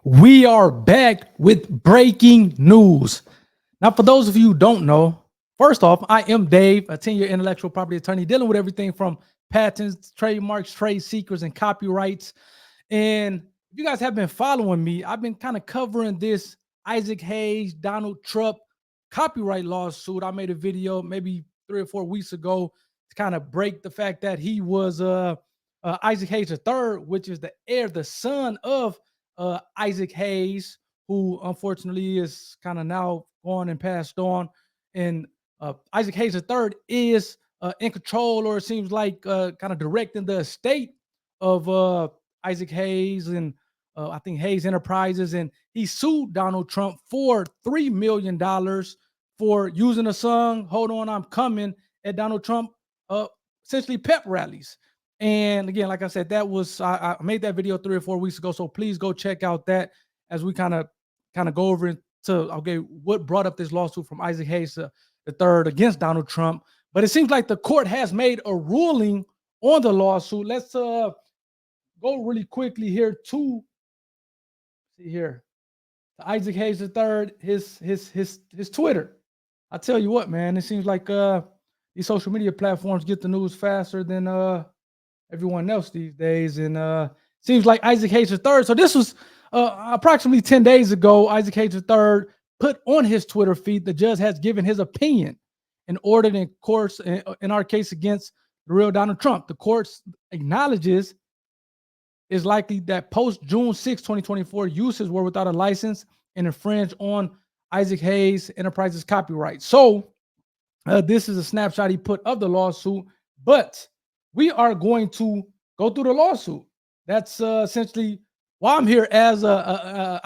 We are back with breaking news. Now, for those of you who don't know, first off, I am Dave, a 10-year intellectual property attorney dealing with everything from patents, trademarks, trade secrets, and copyrights. And if you guys have been following me, I've been kind of covering this Isaac Hayes, Donald Trump copyright lawsuit. I made a video maybe 3 or 4 weeks ago to kind of break the fact that he was Isaac Hayes III, which is the heir, the son of Isaac Hayes, who unfortunately is kind of now gone and passed on. And Isaac Hayes III is in control, or it seems like kind of directing the estate of Isaac Hayes and I think Hayes Enterprises. And he sued Donald Trump for $3 million for using a song, "Hold On, I'm Coming," at Donald Trump essentially pep rallies. And again, like I said, that was I made that video 3 or 4 weeks ago. So please go check out that as we kind of go over into what brought up this lawsuit from Isaac Hayes III against Donald Trump. But it seems like the court has made a ruling on the lawsuit. Let's go really quickly here to see here. Isaac Hayes III, his Twitter. I tell you what, man, it seems like these social media platforms get the news faster than everyone else these days. And seems like Isaac Hayes III. So this was approximately 10 days ago. Isaac Hayes III put on his Twitter feed, the judge has given his opinion and ordered in course, in our case against the real Donald Trump. The court acknowledges it's likely that post June 6, 2024, uses were without a license and infringe on Isaac Hayes Enterprises copyright. So this is a snapshot he put of the lawsuit, but we are going to go through the lawsuit. That's essentially why I'm here as a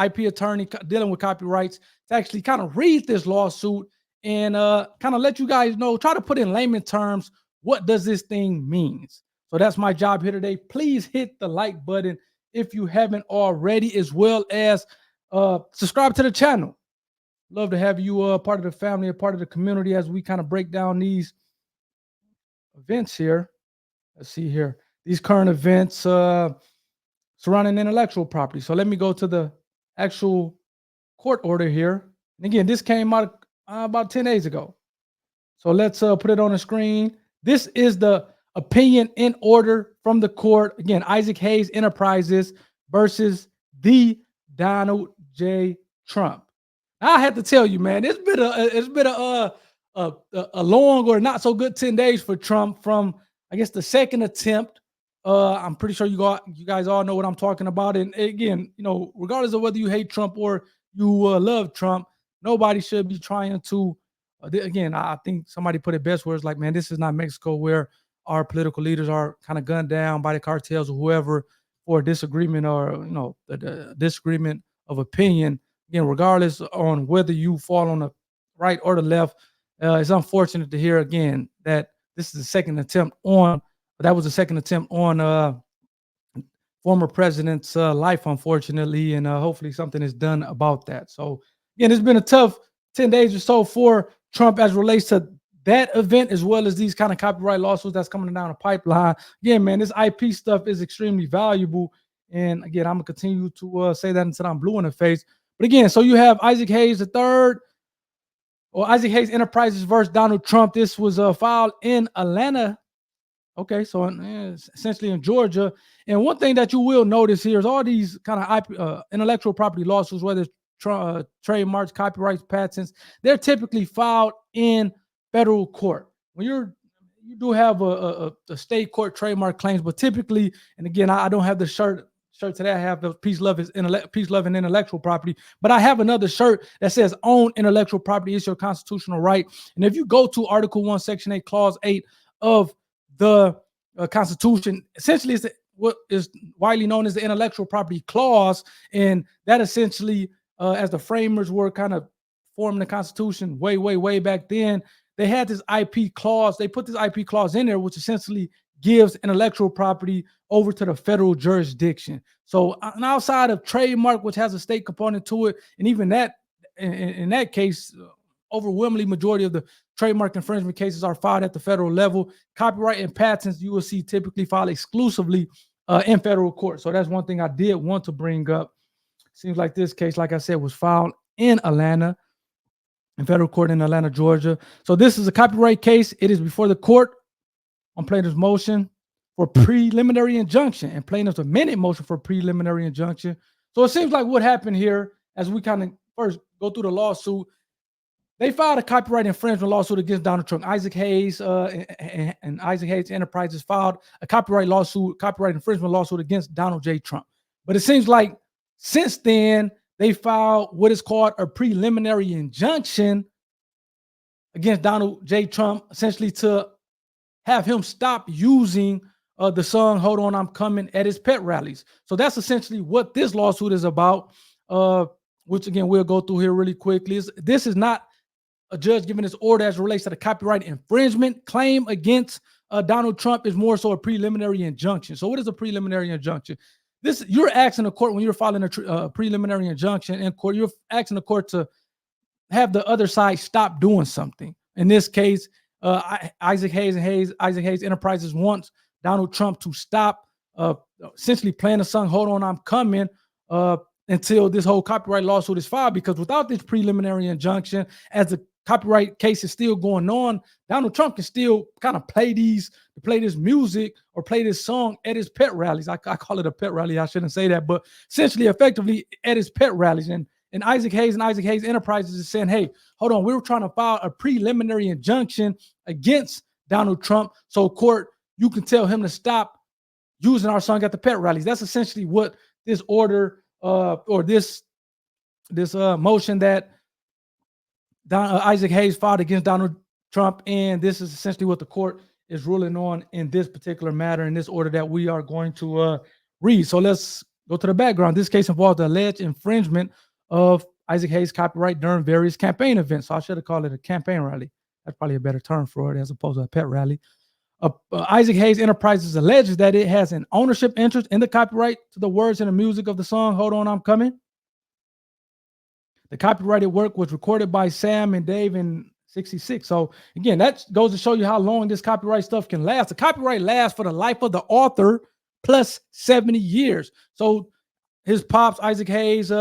IP attorney dealing with copyrights, to actually kind of read this lawsuit and kind of let you guys know, try to put in layman terms, what does this thing mean? So that's my job here today. Please hit the like button if you haven't already, as well as subscribe to the channel. Love to have you part of the family, a part of the community as we kind of break down these events here. Let's see here. These current events surrounding intellectual property. So let me go to the actual court order here. And again, this came out about 10 days ago. So let's put it on the screen. This is the opinion in order from the court. Again, Isaac Hayes Enterprises versus the Donald J. Trump. I had to tell you, man, it's been a long or not so good 10 days for Trump from, I guess, the second attempt. I'm pretty sure you guys all know what I'm talking about. And again, regardless of whether you hate Trump or you love Trump, nobody should be trying to. Again, I think somebody put it best where it's like, man, this is not Mexico where our political leaders are kind of gunned down by the cartels or whoever for a disagreement or the disagreement of opinion. Again, regardless on whether you fall on the right or the left, it's unfortunate to hear again that this is the second attempt on. That was the second attempt on former president's life, unfortunately, and hopefully something is done about that. So again, it's been a tough 10 days or so for Trump as relates to that event, as well as these kind of copyright lawsuits that's coming down the pipeline. Again, man, this IP stuff is extremely valuable. And again, I'm going to continue to say that until I'm blue in the face. But again, so you have Isaac Hayes III, or Isaac Hayes Enterprises versus Donald Trump. This was filed in Atlanta. Okay, so essentially in Georgia. And one thing that you will notice here is all these kind of intellectual property lawsuits, whether it's trademarks, copyrights, patents, they're typically filed in federal court. When you do have a state court trademark claims, but typically, and again, I don't have the shirt today. I have the peace, love, and intellectual property, but I have another shirt that says own intellectual property is your constitutional right. And if you go to Article 1, Section 8, Clause 8 of the Constitution, essentially is what is widely known as the intellectual property clause. And that essentially, as the framers were kind of forming the Constitution way back then, they had this IP clause. They put this IP clause in there, which essentially gives intellectual property over to the federal jurisdiction. So outside of trademark, which has a state component to it, and even that, in that case, overwhelmingly majority of the trademark infringement cases are filed at the federal level. Copyright and patents, you will see typically filed exclusively in federal court. So that's one thing I did want to bring up. Seems like this case, like I said, was filed in Atlanta, in federal court in Atlanta, Georgia. So this is a copyright case. It is before the court on plaintiff's motion for preliminary injunction and plaintiff's amended motion for preliminary injunction. So it seems like what happened here, as we kind of first go through the lawsuit, they filed a copyright infringement lawsuit against Donald Trump. Isaac Hayes and Isaac Hayes Enterprises filed a copyright infringement lawsuit against Donald J. Trump. But it seems like since then, they filed what is called a preliminary injunction against Donald J. Trump, essentially to have him stop using the song "Hold On, I'm Coming" at his pet rallies. So that's essentially what this lawsuit is about, which again, we'll go through here really quickly. This is not a judge giving this order as it relates to the copyright infringement claim against Donald Trump. Is more so a preliminary injunction. So what is a preliminary injunction? You're asking the court, when you're filing a preliminary injunction in court, you're asking the court to have the other side stop doing something. In this case, Isaac Hayes Enterprises wants Donald Trump to stop essentially playing the song "Hold On, I'm Coming" until this whole copyright lawsuit is filed, because without this preliminary injunction, as the copyright case is still going on, Donald Trump can still kind of play this music or play this song at his pet rallies. I call it a pet rally. I shouldn't say that, but essentially, effectively at his pet rallies. And Isaac Hayes and Isaac Hayes Enterprises is saying, hey, hold on, we were trying to file a preliminary injunction against Donald Trump. So court, you can tell him to stop using our song at the pet rallies. That's essentially what this order or this motion that Isaac Hayes filed against Donald Trump. And this is essentially what the court is ruling on in this particular matter, in this order that we are going to read. So let's go to the background. This case involved the alleged infringement of Isaac Hayes' copyright during various campaign events. So I should have called it a campaign rally. That's probably a better term for it as opposed to a pet rally. Isaac Hayes Enterprises alleges that it has an ownership interest in the copyright to the words and the music of the song "Hold On, I'm Coming." The copyrighted work was recorded by Sam and Dave in '66. So again, that goes to show you how long this copyright stuff can last. The copyright lasts for the life of the author plus 70 years. So his pops, Isaac Hayes,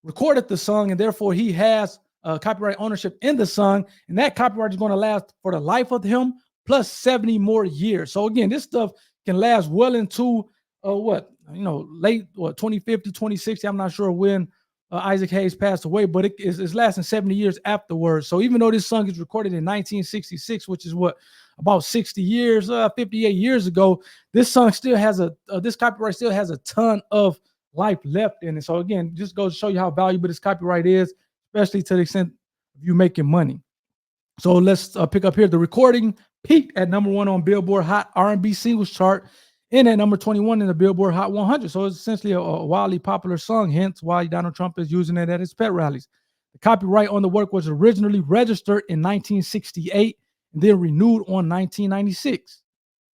recorded the song, and therefore he has copyright ownership in the song, and that copyright is going to last for the life of him plus 70 more years. So again, this stuff can last well into late 2050, 2060. I'm not sure when Isaac Hayes passed away, but it's lasting 70 years afterwards. So even though this song is recorded in 1966, which is about 60 years, 58 years ago, this song still has this copyright still has a ton of life left in it. So again, just goes to show you how valuable this copyright is, especially to the extent of you making money. So let's pick up here. The recording peaked at #1 on Billboard Hot R&B Singles Chart and at number 21 in the Billboard Hot 100. So it's essentially a wildly popular song, hence why Donald Trump is using it at his pet rallies. The copyright on the work was originally registered in 1968 and then renewed on 1996.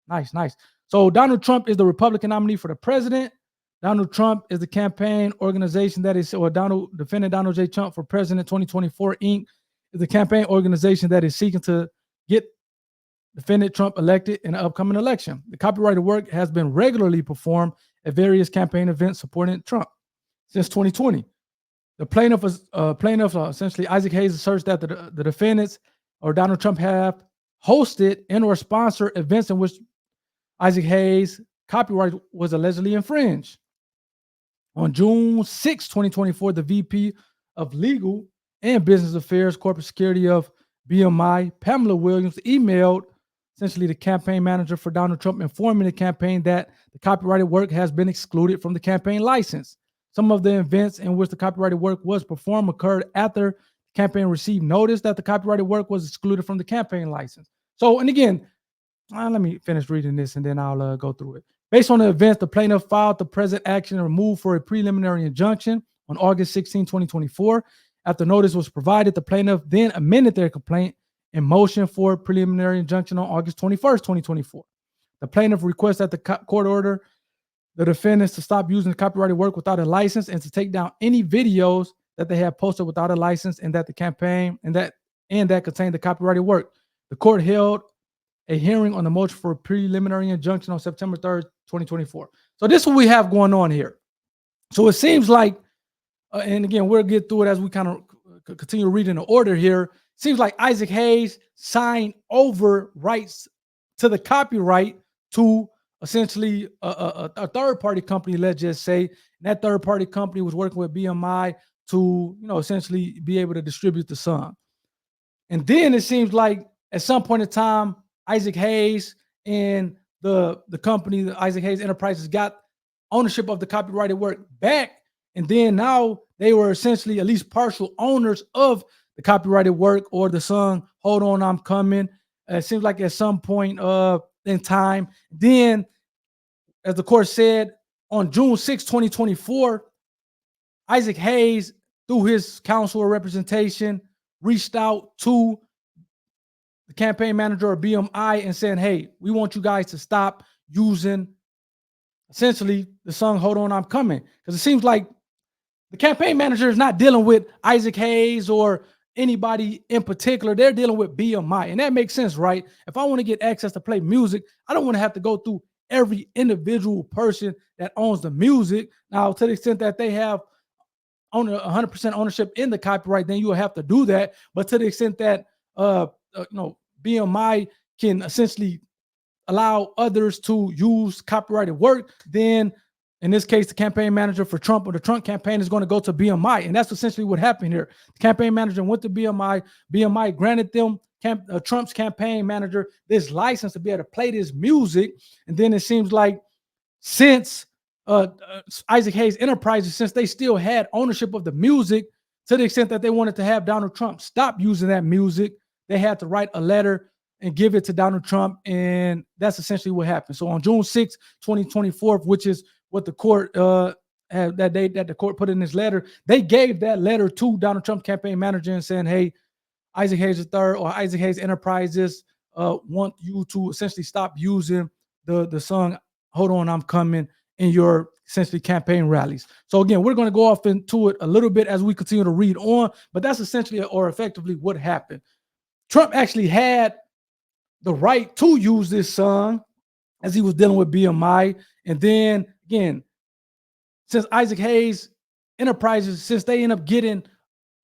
Nice. So Donald Trump is the Republican nominee for the president. Donald Trump is the campaign organization that is, or defendant Donald J. Trump for President 2024 Inc. is the campaign organization that is seeking to get defendant Trump elected in the upcoming election. The copyrighted work has been regularly performed at various campaign events supporting Trump since 2020. The plaintiff essentially Isaac Hayes asserts that the defendants or Donald Trump have hosted and or sponsored events in which Isaac Hayes' copyright was allegedly infringed. On June 6, 2024, the VP of Legal and Business Affairs, Corporate Security of BMI, Pamela Williams, emailed essentially the campaign manager for Donald Trump, informing the campaign that the copyrighted work has been excluded from the campaign license. Some of the events in which the copyrighted work was performed occurred after the campaign received notice that the copyrighted work was excluded from the campaign license. So, and again, let me finish reading this and then I'll go through it. Based on the events, the plaintiff filed the present action and removed for a preliminary injunction on August 16, 2024. After notice was provided, the plaintiff then amended their complaint in motion for preliminary injunction on August 21st, 2024. The plaintiff requests that the court order the defendants to stop using the copyrighted work without a license and to take down any videos that they have posted without a license and that the campaign and that contain the copyrighted work. The court held a hearing on the motion for a preliminary injunction on September 3rd, 2024. So this is what we have going on here. So it seems like and again, we'll get through it as we kind of continue reading the order here. Seems like Isaac Hayes signed over rights to the copyright to essentially a third-party company, let's just say. And that third-party company was working with BMI to, essentially be able to distribute the song. And then it seems like at some point in time, Isaac Hayes and the company, the Isaac Hayes Enterprises, got ownership of the copyrighted work back. And then now they were essentially at least partial owners of the copyrighted work or the song, Hold On, I'm Coming. It seems like at some point in time. Then, as the court said, on June 6, 2024, Isaac Hayes, through his counsel or representation, reached out to the campaign manager of BMI and saying, hey, we want you guys to stop using essentially the song Hold On, I'm Coming. Because it seems like the campaign manager is not dealing with Isaac Hayes or anybody in particular. They're dealing with BMI. And that makes sense, right? If I want to get access to play music, I don't want to have to go through every individual person that owns the music. Now, to the extent that they have 100% ownership in the copyright, then you will have to do that. But to the extent that BMI can essentially allow others to use copyrighted work, then in this case, the campaign manager for Trump or the Trump campaign is going to go to BMI. And that's essentially what happened here. The campaign manager went to BMI. BMI granted them, Trump's campaign manager, this license to be able to play this music. And then it seems like since Isaac Hayes Enterprises, since they still had ownership of the music, to the extent that they wanted to have Donald Trump stop using that music, they had to write a letter and give it to Donald Trump. And that's essentially what happened. So on June 6, 2024, which is what the court had that date that the court put in this letter, they gave that letter to Donald Trump's campaign manager and saying, hey, Isaac Hayes III or Isaac Hayes Enterprises want you to essentially stop using the song Hold On, I'm Coming in your essentially campaign rallies. So again, we're going to go off into it a little bit as we continue to read on, but that's essentially or effectively what happened. Trump actually had the right to use this song as he was dealing with BMI. And then again, since Isaac Hayes Enterprises, since they end up getting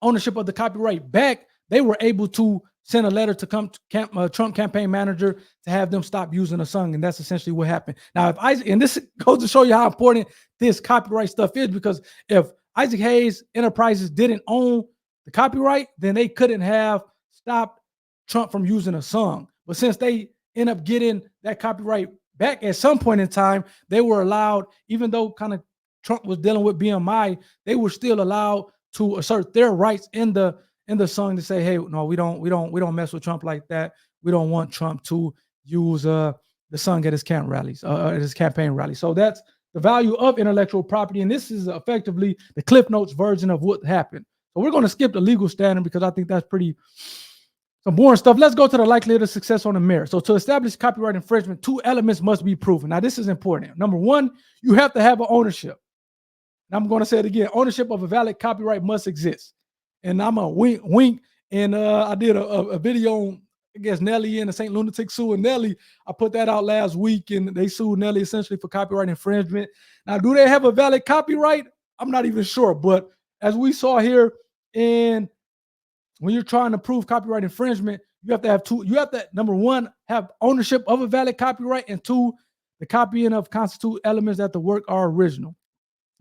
ownership of the copyright back, they were able to send a letter to Trump campaign manager to have them stop using the song. And that's essentially what happened. Now, if Isaac, and this goes to show you how important this copyright stuff is, because if Isaac Hayes Enterprises didn't own the copyright, then they couldn't have stopped Trump from using a song. But since they end up getting that copyright back at some point in time, they were allowed, even though kind of Trump was dealing with BMI, they were still allowed to assert their rights in the song to say, hey, no, we don't mess with Trump like that. We don't want Trump to use the song at his campaign rally. So that's the value of intellectual property. And this is effectively the Cliff Notes version of what happened. So we're going to skip the legal standard because I think that's some boring stuff. Let's go to the likelihood of success on the merit. So to establish copyright infringement, 2 elements must be proven. Now, this is important. Number 1, you have to have an ownership. And I'm going to say it again. Ownership of a valid copyright must exist. And I'm a wink. And I did a video on, I guess, Nelly and the St. Lunatic suing Nelly. I put that out last week, and they sued Nelly essentially for copyright infringement. Now, do they have a valid copyright? I'm not even sure. But as we saw here, and when you're trying to prove copyright infringement, you have to have 2. You have to, number 1, have ownership of a valid copyright, and 2, the copying of constitute elements that the work are original.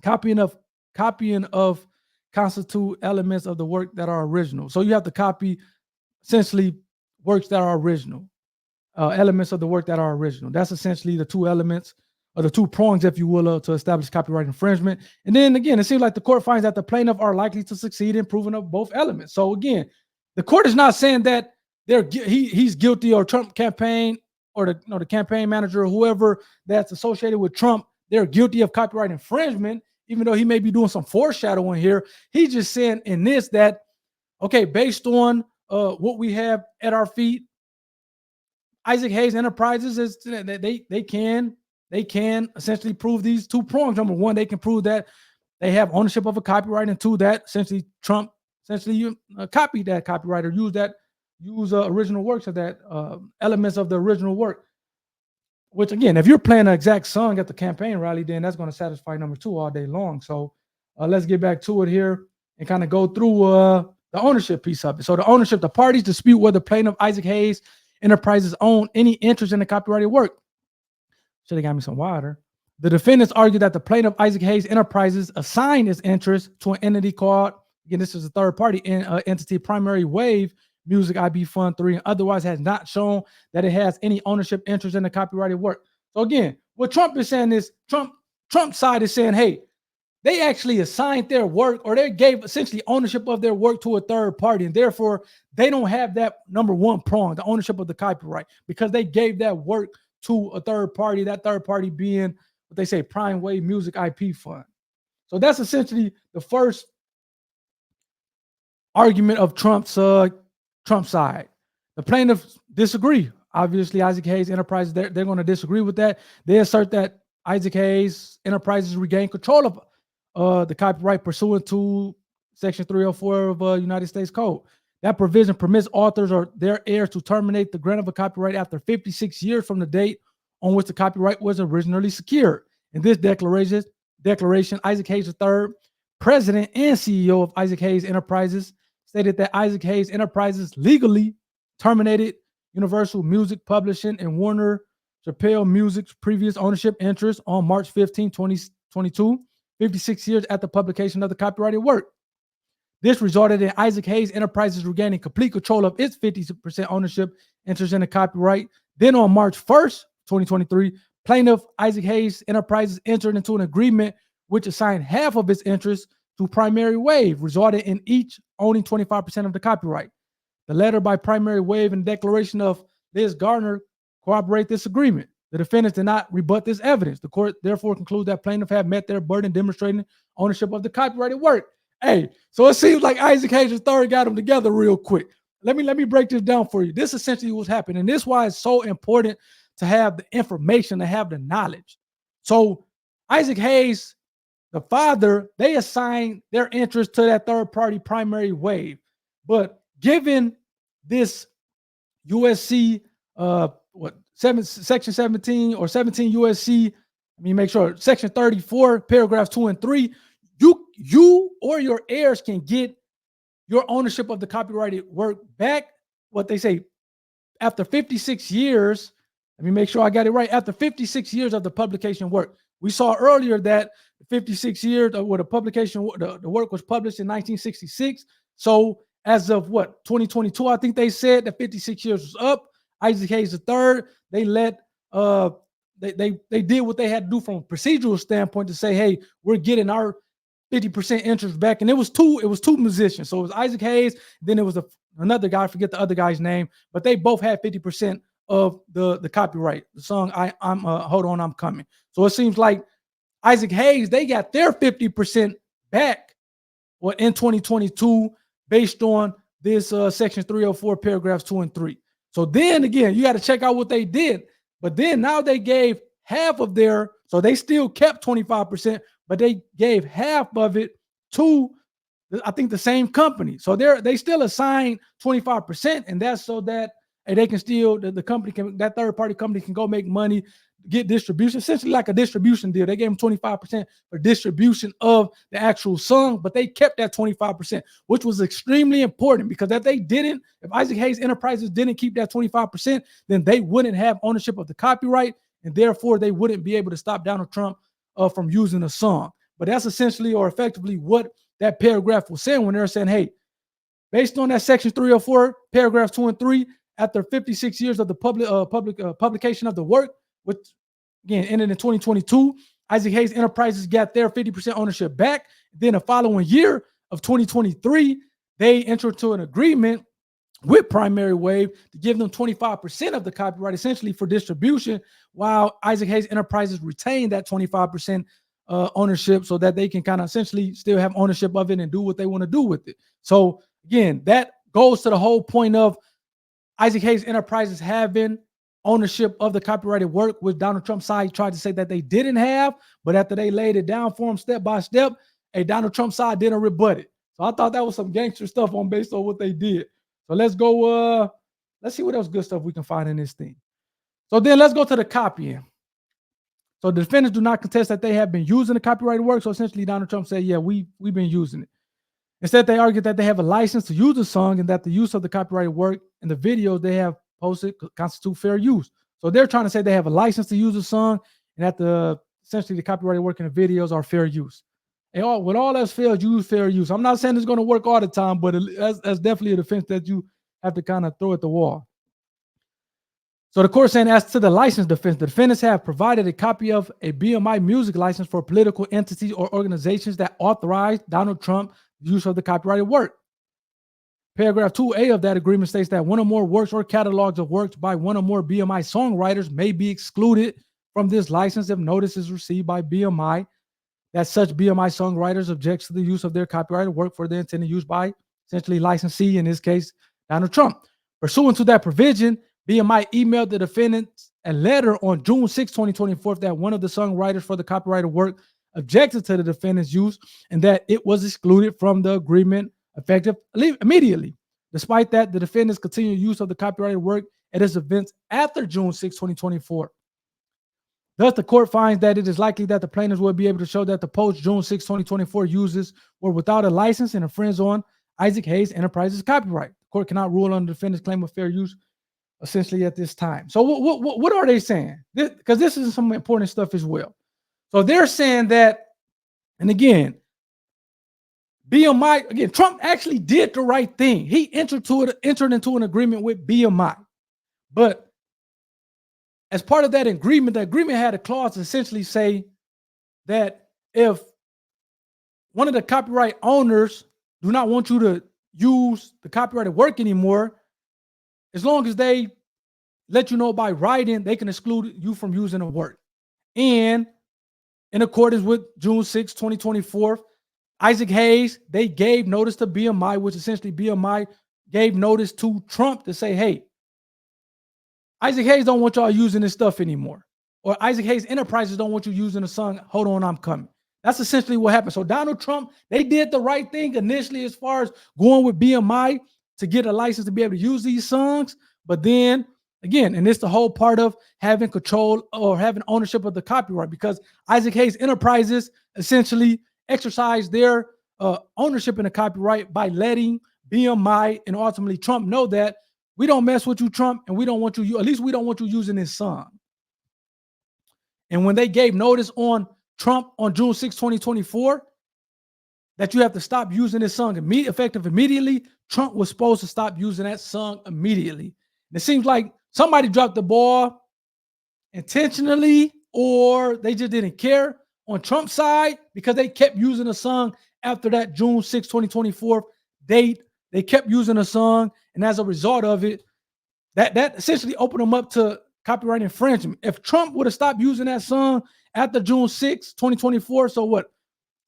Copying of constitute elements of the work that are original. So you have to copy essentially works that are original, elements of the work that are original. That's essentially the 2 elements or the 2 prongs, if you will, to establish copyright infringement. And then again, it seems like the court finds that the plaintiff are likely to succeed in proving of both elements. So again, the court is not saying that he's guilty, or Trump campaign or the campaign manager or whoever that's associated with Trump, they're guilty of copyright infringement, even though he may be doing some foreshadowing here. He's just saying in this that, okay, based on what we have at our feet, Isaac Hayes Enterprises is they can essentially prove these 2 prongs. Number 1, they can prove that they have ownership of a copyright, and 2, that essentially Trump copied that copyright or use original works of that elements of the original work. Which again, if you're playing an exact song at the campaign rally, then that's going to satisfy number 2 all day long. So let's get back to it here and kind of go through the ownership piece of it. So the ownership, the parties dispute whether plaintiff Isaac Hayes Enterprises own any interest in the copyrighted work. Should have got me some water. The defendants argue that the plaintiff Isaac Hayes Enterprises assigned its interest to an entity called, again, this is a third party entity, Primary Wave Music IB Fund 3, and otherwise has not shown that it has any ownership interest in the copyrighted work. So again, what Trump is saying is Trump's side is saying, hey, they actually assigned their work, or they gave essentially ownership of their work to a third party, and therefore they don't have that number one prong, the ownership of the copyright, because they gave that work to a third party, that third party being what they say Prime Wave Music IP Fund. So that's essentially the first argument of Trump's side. The plaintiffs disagree. Obviously, Isaac Hayes Enterprises, they're going to disagree with that. They assert that Isaac Hayes Enterprises regained control of the copyright pursuant to Section 304 of United States Code. That provision permits authors or their heirs to terminate the grant of a copyright after 56 years from the date on which the copyright was originally secured. In this declaration, Isaac Hayes III, president and CEO of Isaac Hayes Enterprises, stated that Isaac Hayes Enterprises legally terminated Universal Music Publishing and Warner Chappell Music's previous ownership interest on March 15, 2022, 56 years after publication of the copyrighted work. This resulted in Isaac Hayes Enterprises regaining complete control of its 50% ownership interest in the copyright. Then on March 1st, 2023, plaintiff Isaac Hayes Enterprises entered into an agreement which assigned half of its interest to Primary Wave, resulting in each owning 25% of the copyright. The letter by Primary Wave and the declaration of Liz Gardner corroborate this agreement. The defendants did not rebut this evidence. The court therefore concludes that plaintiff have met their burden demonstrating ownership of the copyrighted work. Hey, so it seems like Isaac Hayes III got them together real quick. Let me break this down for you. This essentially what's happening. And this is why it's so important to have the information, to have the knowledge. So Isaac Hayes, the father, they assigned their interest to that third party Primary Wave. But given this USC, section 17 or 17 USC, let me make sure, section 34, paragraphs 2 and 3, you or your heirs can get your ownership of the copyrighted work back, what they say, after 56 years. Let me make sure I got it right. After 56 years of the publication work. We saw earlier that 56 years of where the publication, the work was published in 1966. So as of what, 2022, I think they said that 56 years was up. Isaac Hayes III, they let they did what they had to do from a procedural standpoint to say, hey, we're getting our 50% interest back. And it was two musicians. So it was Isaac Hayes, then it was another guy, I forget the other guy's name, but they both had 50% of the copyright. The song I'm Hold On, I'm Coming. So it seems like Isaac Hayes, they got their 50% back in 2022 based on this section 304 paragraphs 2 and 3. So then again, you got to check out what they did. But then now they gave half of their, so they still kept 25%, but they gave half of it to, I think, the same company. So they still assigned 25%, and that's so that they can still, the company can, that third party company can go make money, get distribution, essentially like a distribution deal. They gave them 25% for distribution of the actual song, but they kept that 25%, which was extremely important, because if Isaac Hayes Enterprises didn't keep that 25%, then they wouldn't have ownership of the copyright, and therefore they wouldn't be able to stop Donald Trump from using a song. But that's essentially or effectively what that paragraph was saying when they're saying, hey, based on that section 304, paragraphs 2 and 3, after 56 years of the publication of the work, which again ended in 2022, Isaac Hayes Enterprises got their 50% ownership back. Then the following year of 2023, they entered into an agreement with Primary Wave to give them 25% of the copyright, essentially for distribution, while Isaac Hayes Enterprises retained that 25% ownership, so that they can kind of essentially still have ownership of it and do what they want to do with it. So again, that goes to the whole point of Isaac Hayes Enterprises having ownership of the copyrighted work, which Donald Trump's side tried to say that they didn't have, but after they laid it down for him step by step, Donald Trump's side didn't rebut it. So I thought that was some gangster stuff based on what they did. So let's go, let's see what else good stuff we can find in this thing. So then let's go to the copying. So the defendants do not contest that they have been using the copyrighted work. So essentially, Donald Trump said, yeah, we've been using it. Instead, they argued that they have a license to use the song and that the use of the copyrighted work and the videos they have posted constitute fair use. So they're trying to say they have a license to use the song and that essentially the copyrighted work and the videos are fair use. And when all else fails, use fair use. I'm not saying it's going to work all the time, but that's definitely a defense that you have to kind of throw at the wall. So the court saying, as to the license defense, the defendants have provided a copy of a BMI music license for political entities or organizations that authorize Donald Trump use of the copyrighted work. Paragraph 2A of that agreement states that one or more works or catalogs of works by one or more BMI songwriters may be excluded from this license if notice is received by BMI that such BMI songwriters objects to the use of their copyrighted work for the intended use by essentially licensee, in this case, Donald Trump. Pursuant to that provision, BMI emailed the defendants a letter on June 6, 2024 that one of the songwriters for the copyrighted work objected to the defendant's use and that it was excluded from the agreement effective immediately. Despite that, the defendants continued use of the copyrighted work at its events after June 6, 2024. Thus, the court finds that it is likely that the plaintiffs will be able to show that the post-June 6, 2024 uses were without a license and infringe on Isaac Hayes Enterprises copyright. The court cannot rule on the defendant's claim of fair use essentially at this time. So what are they saying? Because this is some important stuff as well. So they're saying that, and again, BMI, again, Trump actually did the right thing. He entered into an agreement with BMI. But as part of that agreement, the agreement had a clause to essentially say that if one of the copyright owners do not want you to use the copyrighted work anymore, as long as they let you know by writing, they can exclude you from using the work. And in accordance with June 6, 2024, Isaac Hayes, they gave notice to BMI, which essentially BMI gave notice to Trump to say, hey, Isaac Hayes don't want y'all using this stuff anymore. Or Isaac Hayes Enterprises don't want you using the song, Hold On, I'm Coming. That's essentially what happened. So Donald Trump, they did the right thing initially as far as going with BMI to get a license to be able to use these songs. But then, again, and it's the whole part of having control or having ownership of the copyright, because Isaac Hayes Enterprises essentially exercised their ownership in the copyright by letting BMI and ultimately Trump know that we don't mess with you, Trump, and we don't want you, at least we don't want you using this song. And when they gave notice on Trump on June 6, 2024, that you have to stop using this song effective immediately, Trump was supposed to stop using that song immediately. And it seems like somebody dropped the ball intentionally, or they just didn't care on Trump's side because they kept using the song after that June 6, 2024 date. They kept using the song, and as a result of it, that essentially opened them up to copyright infringement. If Trump would have stopped using that song after June 6, 2024, so what,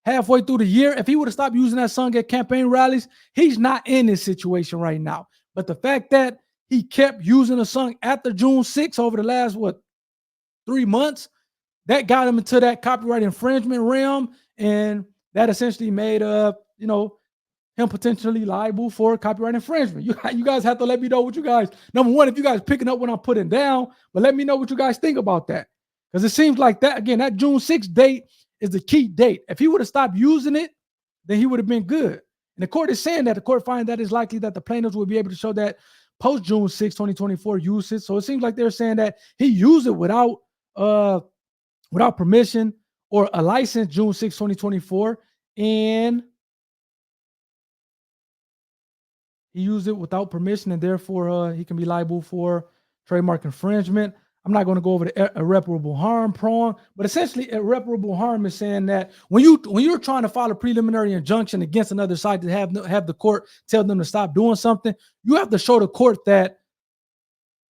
halfway through the year, if he would have stopped using that song at campaign rallies, he's not in this situation right now. But the fact that he kept using the song after June 6 over the last, 3 months, that got him into that copyright infringement realm, and that essentially made him potentially liable for copyright infringement. You guys have to let me know what you guys, number one, if you guys picking up what I'm putting down, but let me know what you guys think about that. Because it seems like that, again, that June 6th date is the key date. If he would have stopped using it, then he would have been good. And the court is saying that the court finds that it's likely that the plaintiffs will be able to show that post June 6, 2024 usage. So it seems like they're saying that he used it without permission or a license June 6, 2024, and he used it without permission, and therefore he can be liable for trademark infringement. I'm not going to go over the irreparable harm prong, but essentially irreparable harm is saying that when you're trying to file a preliminary injunction against another side to have the court tell them to stop doing something, you have to show the court that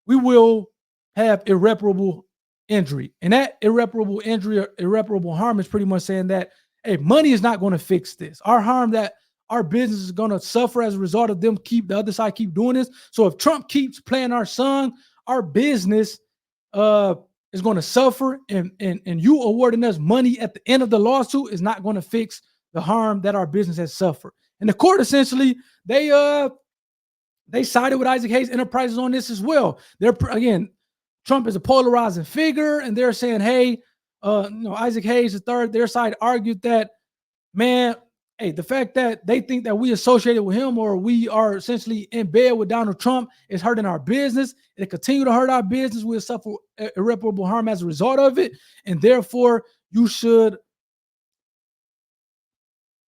we will have irreparable injury. And that irreparable injury or irreparable harm is pretty much saying that, hey, money is not going to fix this. Our harm that our business is going to suffer as a result of them the other side keep doing this. So if Trump keeps playing our song, our business is going to suffer, and you awarding us money at the end of the lawsuit is not going to fix the harm that our business has suffered. And the court essentially, they sided with Isaac Hayes Enterprises on this as well. Trump is a polarizing figure, and they're saying, hey, Isaac Hayes III, their side argued that, man, hey, the fact that they think that we associated with him or we are essentially in bed with Donald Trump is hurting our business. It continue to hurt our business. We'll suffer irreparable harm as a result of it. And therefore, you should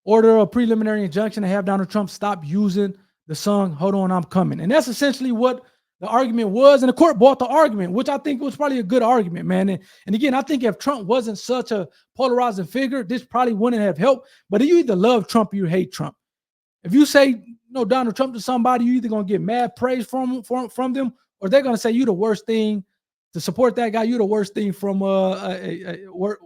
order a preliminary injunction to have Donald Trump stop using the song "Hold On, I'm Coming." And that's essentially what the argument was. And the court bought the argument, which I think was probably a good argument, man. And again, I think if Trump wasn't such a polarizing figure, this probably wouldn't have helped. But you either love Trump or you hate Trump. If you say Donald Trump to somebody, you're either going to get mad praise from them, or they're going to say you the worst thing to support that guy. You the worst thing from you are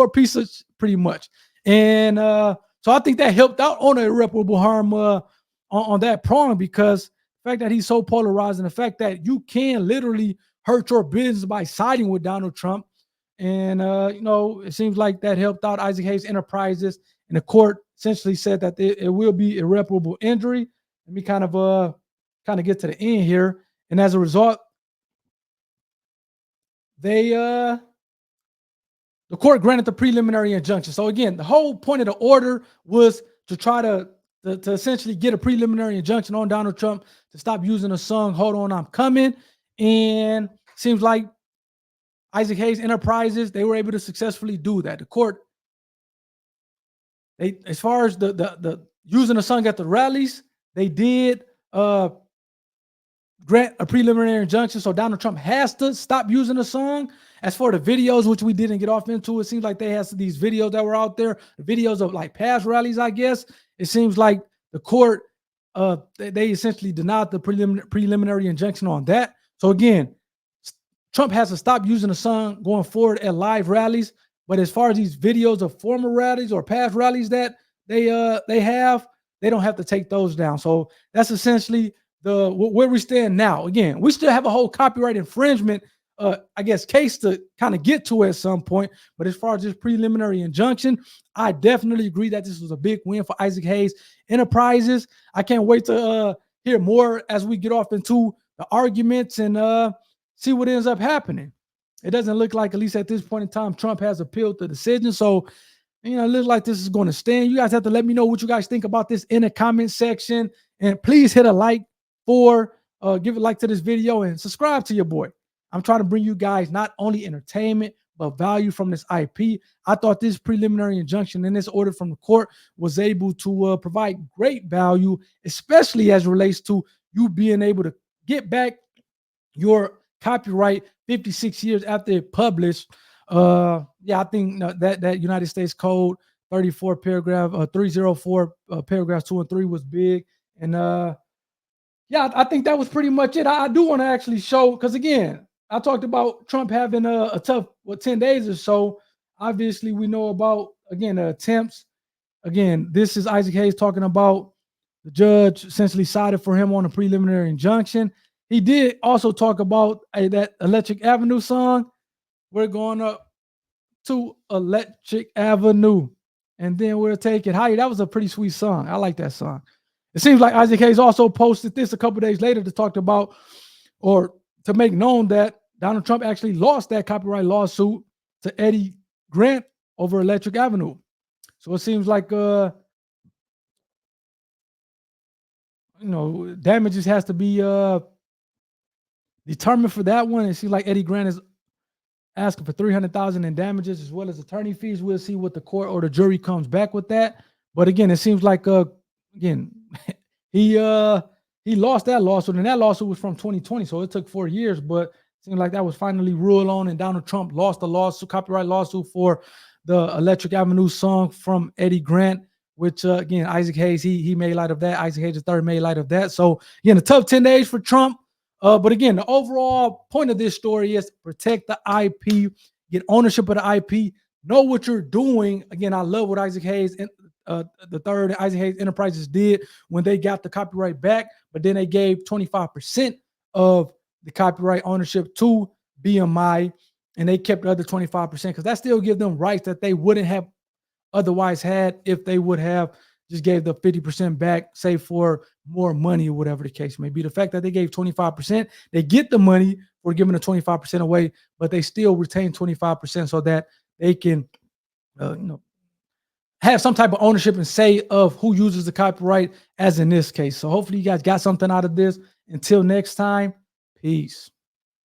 a piece of pretty much. And so I think that helped out on the irreparable harm on that prong, because the fact that he's so polarized and the fact that you can literally hurt your business by siding with Donald Trump. And, it seems like that helped out Isaac Hayes Enterprises. And the court essentially said that it will be irreparable injury. Let me kind of get to the end here. And as a result, the court granted the preliminary injunction. So again, the whole point of the order was to try to essentially get a preliminary injunction on Donald Trump to stop using the song "Hold On, I'm Coming." And seems like Isaac Hayes Enterprises, they were able to successfully do that. The court, as far as the using the song at the rallies, they did grant a preliminary injunction. So Donald Trump has to stop using the song. As for the videos, which we didn't get off into, it seems like they had these videos that were out there, videos of like past rallies, I guess. It seems like the court, they essentially denied the preliminary injunction on that. So again, Trump has to stop using the song going forward at live rallies. But as far as these videos of former rallies or past rallies that they have, they don't have to take those down. So that's essentially where we stand now. Again, we still have a whole copyright infringement case to kind of get to at some point. But as far as this preliminary injunction, I definitely agree that this was a big win for Isaac Hayes Enterprises. I can't wait to hear more as we get off into the arguments and see what ends up happening. It doesn't look like, at least at this point in time, Trump has appealed the decision. So, it looks like this is going to stand. You guys have to let me know what you guys think about this in the comment section. And please hit a like give a like to this video and subscribe to your boy. I'm trying to bring you guys not only entertainment, but value from this IP. I thought this preliminary injunction and this order from the court was able to provide great value, especially as it relates to you being able to get back your copyright 56 years after it published. I think that United States Code 34 paragraph 304 paragraphs 2 and 3 was big. And I think that was pretty much it. I do want to actually show, because again, I talked about Trump having a tough 10 days or so. Obviously, we know about, again, the attempts. Again, this is Isaac Hayes talking about the judge essentially sided for him on a preliminary injunction. He did also talk about that Electric Avenue song. We're going up to Electric Avenue, and then we'll take it higher. That was a pretty sweet song. I like that song. It seems like Isaac Hayes also posted this a couple days later to talk about, or to make known that Donald Trump actually lost that copyright lawsuit to Eddie Grant over Electric Avenue. So it seems like, damages has to be determined for that one. It seems like Eddie Grant is asking for $300,000 in damages as well as attorney fees. We'll see what the court or the jury comes back with that. But again, it seems like he lost that lawsuit, and that lawsuit was from 2020, so it took 4 years. But it seemed like that was finally ruled on, and Donald Trump lost the copyright lawsuit for the Electric Avenue song from Eddie Grant, which again, Isaac Hayes, he made light of that. Isaac Hayes III made light of that. So again, a tough 10 days for Trump. But again, the overall point of this story is protect the IP, get ownership of the IP, know what you're doing. Again, I love what Isaac Hayes the third Isaac Hayes Enterprises did when they got the copyright back, but then they gave 25% of the copyright ownership to BMI, and they kept the other 25% because that still gives them rights that they wouldn't have otherwise had if they would have just gave the 50% back, say for more money or whatever the case may be. The fact that they gave 25%, they get the money for giving the 25% away, but they still retain 25% so that they can, have some type of ownership and say of who uses the copyright, as in this case. So hopefully you guys got something out of this. Until next time, peace.